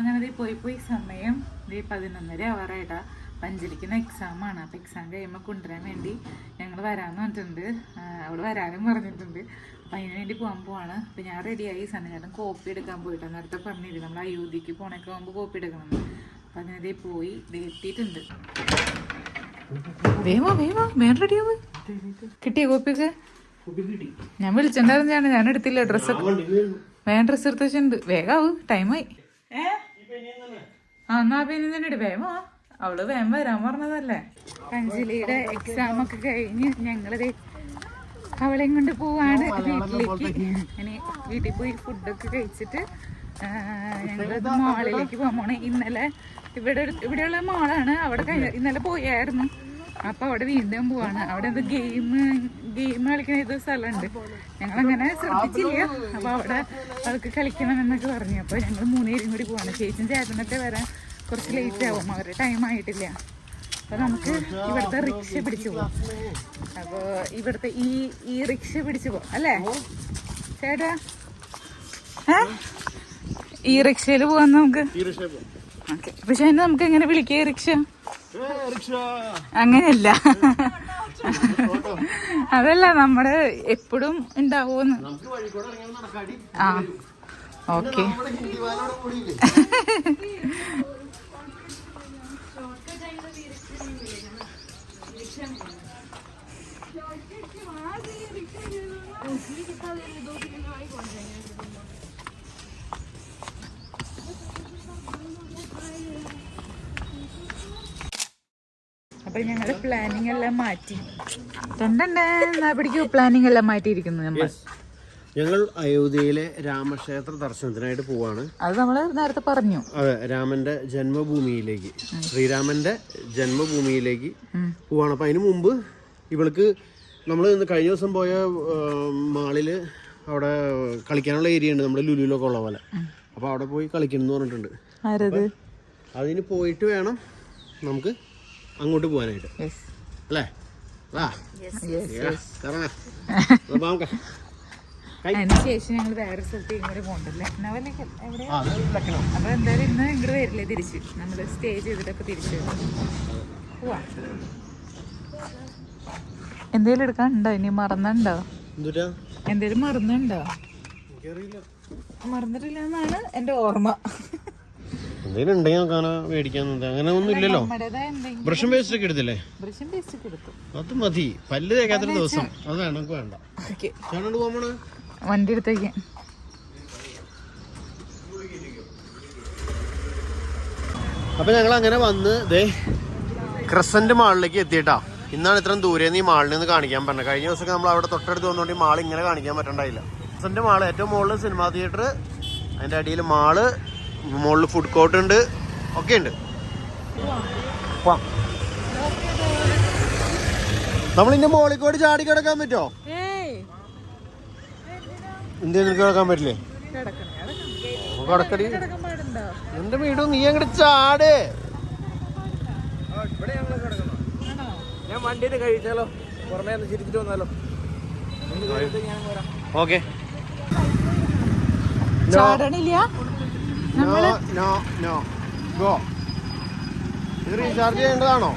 അങ്ങനെ പോയി സമയം 11:30 ആവാറായിട്ടാ. പഞ്ചലിക്കുന്ന എക്സാമാണ്. അപ്പോൾ എക്സാം കഴിയുമ്പോൾ കൊണ്ടുവരാൻ വേണ്ടി ഞങ്ങൾ വരാമെന്ന് പറഞ്ഞിട്ടുണ്ട്. അവിടെ വരാനും പറഞ്ഞിട്ടുണ്ട്. അപ്പം അതിന് വേണ്ടി പോവാണ്. അപ്പം ഞാൻ റെഡിയായി. സന്നിധാനം കോപ്പി എടുക്കാൻ പോയിട്ടാണ്. നേരത്തെ പറഞ്ഞിരുന്നു നമ്മൾ അയോധ്യക്ക് പോണൊക്കെ ആകുമ്പോൾ കോപ്പി എടുക്കണമെന്ന്. അപ്പം അതിനെ പോയി എത്തിയിട്ടുണ്ട്. വേഗം റെഡിയാവും. കിട്ടിയ കോപ്പിയൊക്കെ ഞാൻ വിളിച്ചിട്ടുണ്ടായിരുന്നു. ഞാൻ എടുത്തില്ല. ഡ്രസ്സൊക്കെ വേഗം ഡ്രസ്സ് എടുത്ത് വെച്ചിട്ടുണ്ട്. വേഗാവും, ടൈമായി. എന്നാ പിന്നെ തന്നെ ഇട്. വേഗം അവള് വേഗം വരാൻ പറഞ്ഞതല്ലേ. അഞ്ജലിയുടെ എക്സാം ഒക്കെ കഴിഞ്ഞ് ഞങ്ങളിത് അവളെയും കൊണ്ട് പോവാണ് വീട്ടിലേക്ക്. ഇനി വീട്ടിൽ പോയി ഫുഡൊക്കെ കഴിച്ചിട്ട് ഞങ്ങളത് മാളിലേക്ക് പോകാൻ പോണേ. ഇന്നലെ ഇവിടെയുള്ള മാളാണ്. അവിടെ ഇന്നലെ പോയായിരുന്നു. അപ്പൊ അവിടെ വീണ്ടും പോവാണ്. അവിടെ എന്ത് ഗെയിം കളിക്കുന്ന ഏതൊരു സ്ഥലമുണ്ട്. ഞങ്ങളങ്ങനെ ശ്രദ്ധിച്ചില്ല. അപ്പൊ അവിടെ അതൊക്കെ കളിക്കണം എന്നൊക്കെ പറഞ്ഞു. അപ്പൊ ഞങ്ങൾ 3 പേരും കൂടി പോവാണ്. ചേച്ചിയും ചേട്ടനൊക്കെ വരാൻ കുറച്ച് ലേറ്റ് ആവും. അവരുടെ ടൈം ആയിട്ടില്ല. അപ്പൊ നമുക്ക് ഇവിടുത്തെ റിക്ഷ പിടിച്ചു പോവാം. അപ്പൊ ഇവിടുത്തെ ഈ റിക്ഷ പിടിച്ചു പോവാം അല്ലേ ചേട്ടാ? ഈ റിക്ഷയിൽ പോവാൻ നമുക്ക്. ഓക്കെ. പക്ഷെ നമുക്ക് എങ്ങനെ വിളിക്കുക റിക്ഷ? അങ്ങനെയല്ല, അതല്ല നമ്മുടെ എപ്പോഴും ഉണ്ടാവുമെന്ന്. ആ ഓക്കെ. അപ്പൊ ഞങ്ങളുടെ പ്ലാനിങ് എല്ലാം മാറ്റി. പ്ലാനിങ് എല്ലാം മാറ്റിയിരിക്കുന്നു. ഞങ്ങൾ അയോധ്യയിലെ രാമക്ഷേത്ര ദർശനത്തിനായിട്ട് പോവാണ്. അത് നമ്മള് നേരത്തെ പറഞ്ഞു. അതെ, രാമന്റെ ജന്മഭൂമിയിലേക്ക്, ശ്രീരാമന്റെ ജന്മഭൂമിയിലേക്ക് പോവാണ്. അപ്പൊ അതിനു മുമ്പ് ഇവൾക്ക് നമ്മൾ കഴിഞ്ഞ ദിവസം പോയ മാളില് അവിടെ കളിക്കാനുള്ള ഏരിയ ഉണ്ട്, നമ്മുടെ ലുലുലൊക്കെ ഉള്ള പോലെ. അപ്പൊ അവിടെ പോയി കളിക്കണം എന്ന് പറഞ്ഞിട്ടുണ്ട്. അതിന് പോയിട്ട് വേണം നമുക്ക് അങ്ങോട്ട് പോകാനായിട്ട് അല്ലേ? അതിനുശേഷം ഞങ്ങൾ വേറെ സ്ഥലത്ത് ഇങ്ങോട്ട് പോകണ്ടല്ലേ, ലക്നൗവിലേക്ക്. അപ്പൊ എന്തായാലും ഇന്ന് ഇങ്ങോട്ട് വരില്ലേ തിരിച്ച്? നമ്മള് സ്റ്റേ ചെയ്തിട്ടൊക്കെ തിരിച്ചു പോവാ. എന്തേലും എടുക്കാനുണ്ടോ? ഇനി മറന്നുണ്ടോ? എന്തേലും മറന്നുണ്ടോ? മറന്നിട്ടില്ല എന്നാണ് എന്റെ ഓർമ്മ. എന്തെങ്കിലും ഉണ്ടെങ്കിൽ മേടിക്കാൻ അങ്ങനെ ഒന്നും ഇല്ലല്ലോ. ബ്രഷും പേസ്റ്റ് ഒക്കെ എടുത്തില്ലേ? അത് മതി. പല്ല് തേക്കാത്തൊരു ദിവസം അത് വേണമെങ്കിൽ വേണ്ട. വണ്ടി എടുത്തേക്ക്. അപ്പൊ ഞങ്ങൾ അങ്ങനെ വന്ന് ക്രസന്റ് മാളിലേക്ക് എത്തിയിട്ടാ. ഇന്നാണ് ഇത്രയും ദൂരേന്ന് ഈ മാളിൽ നിന്ന് കാണിക്കാൻ പറഞ്ഞത്. കഴിഞ്ഞ ദിവസമൊക്കെ നമ്മൾ അവിടെ തൊട്ടടുത്ത് വന്നുകൊണ്ട് ഈ മാൾ ഇങ്ങനെ കാണിക്കാൻ പറ്റണ്ടായില്ല. ക്രസന്റ് മാള് ഏറ്റവും മുകളിൽ സിനിമാ തിയേറ്റർ, അതിന്റെ അടിയിൽ മാള്, മുകളിൽ ഫുഡ് കോർട്ട് ഉണ്ട്, ഒക്കെ ഉണ്ട്. നമ്മളിന്റെ മോളിൽ കൂടി ചാടി കിടക്കാൻ പറ്റോ? എന്ത് കിടക്കാൻ പറ്റില്ലേ? കടക്കടി എന്റെ വീടും നീ അങ്ങോട്ട് ചാട്. ഞാൻ വണ്ടിയിൽ കഴിച്ചാലോ, പുറമേ ഒന്ന് ചിരിച്ചിട്ട് വന്നാലോ? ഓക്കെ. ഇത് റീചാർജ് ചെയ്യേണ്ടതാണോ?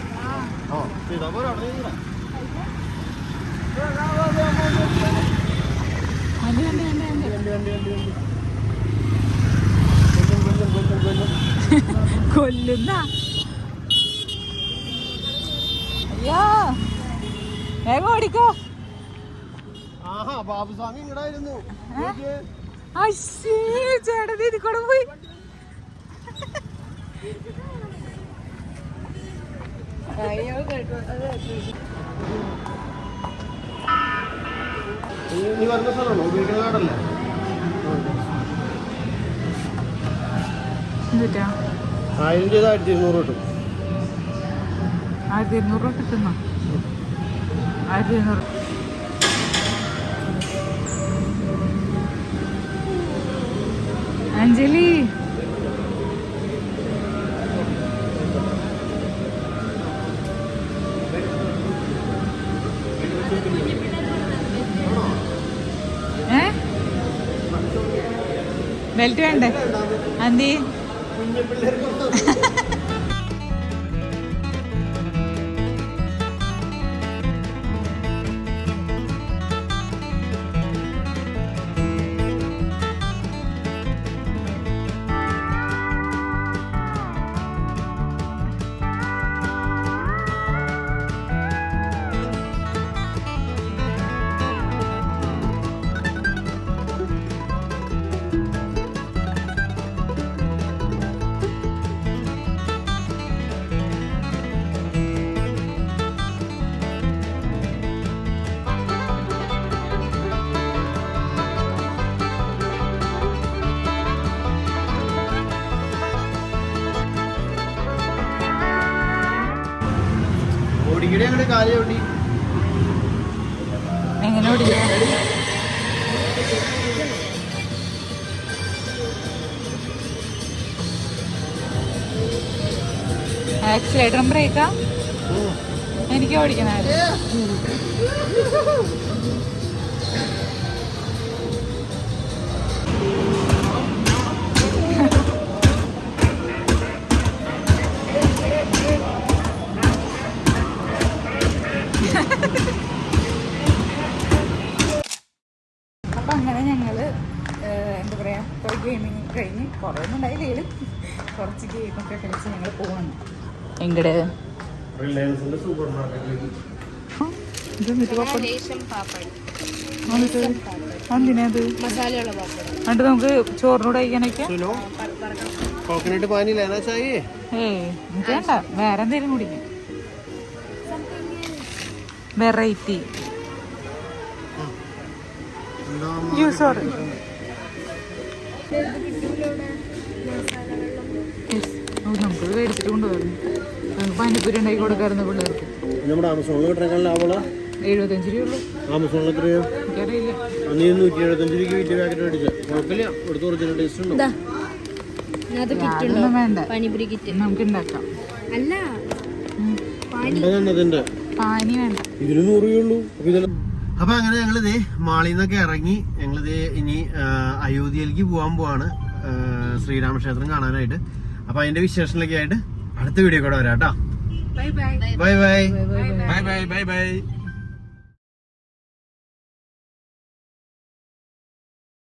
കൊല്ലുന്ന അയ്യോ, വേഗം ഓടിക്കോ. ആഹാ, ബാബുസ്വാമി ഇങ്ങടായിരുന്നു. ചേട്ടൻ ഇതിൽ കൂടെ പോയി. നീ പറഞ്ഞ സ്ഥലമാണോ? ഉപയോഗിക്കുന്ന കാർഡല്ലേ? 1000 ചെയ്ത് 1200 കിട്ടും. 1200 കിട്ടുന്നോ? 1200. അഞ്ജലി, ബെൽറ്റ് വേണ്ടേ? അന്തി ഓടിക്കടി അങ്ങോട്ട് കാലി ഓടി. എങ്ങനെ ഓടിക്കുക? ആക്സിലേറ്ററും ബ്രേക്കാ? എനിക്ക് ഓടിക്കണായിരുന്നു. അപ്പം അങ്ങനെ ഞങ്ങൾ എന്താ പറയുക, കുറേ ഗെയിമിങ് കഴിഞ്ഞ് കുറേ ഒന്നും ഉണ്ടായില്ലെങ്കിലും കുറച്ച് ഗെയിമൊക്കെ കളിച്ച് ഞങ്ങൾ പോവാണ്. എങ്ങടെ റിലയൻസിന്റെ സൂപ്പർ മാർക്കറ്റിലേക്ക്. എന്തിനത്? എന്നിട്ട് നമുക്ക് ചോറിനോട് കഴിക്കാനൊക്കെ. കോക്കനട്ട് പാനി ലേനാ ചായേ? എനിക്ക് വേണ്ട, വേറെ എന്തെങ്കിലും കുടിക്കും. വെറൈറ്റി ജ്യൂസോട് നമുക്ക് മേടിച്ചിട്ട് കൊണ്ടുവരുന്നു. നമുക്ക് പാനിപ്പൂരി ഉണ്ടാക്കി കൊടുക്കാറുണ്ട് പിള്ളേർക്ക്. നമ്മുടെ ആമസോണിൽ കിട്ടാൻ ലാഭമുള്ള 75 രൂപയുള്ളൂ. ആമസോണിൽ എത്രയോ? എനിക്കറിയില്ല. അന്ന് 175 രൂപയ്ക്ക് വീട്ടിൽ പാക്കറ്റ് മേടിച്ച കുഴപ്പമില്ല. ഇവിടുത്തെ ഒറിജിനൽ ടേസ്റ്റ് ഉണ്ടോ? അതൊന്നും വേണ്ട, നമുക്ക് ഉണ്ടാക്കാം. അതിന്റെ പാനി വേണ്ട, ഇതിന് 100 രൂപയുള്ളൂ. അപ്പൊ അങ്ങനെ ഞങ്ങളിതേ മാളിൽ നിന്നൊക്കെ ഇറങ്ങി ഞങ്ങളിതേ ഇനി അയോധ്യയിലേക്ക് പോകാൻ പോവാണ്, ശ്രീരാമക്ഷേത്രം കാണാനായിട്ട്. അപ്പൊ അതിന്റെ വിശേഷങ്ങളൊക്കെ ആയിട്ട് അടുത്ത വീഡിയോ കൂടെ വരാം കേട്ടോ. Bye bye. Bye bye bye bye.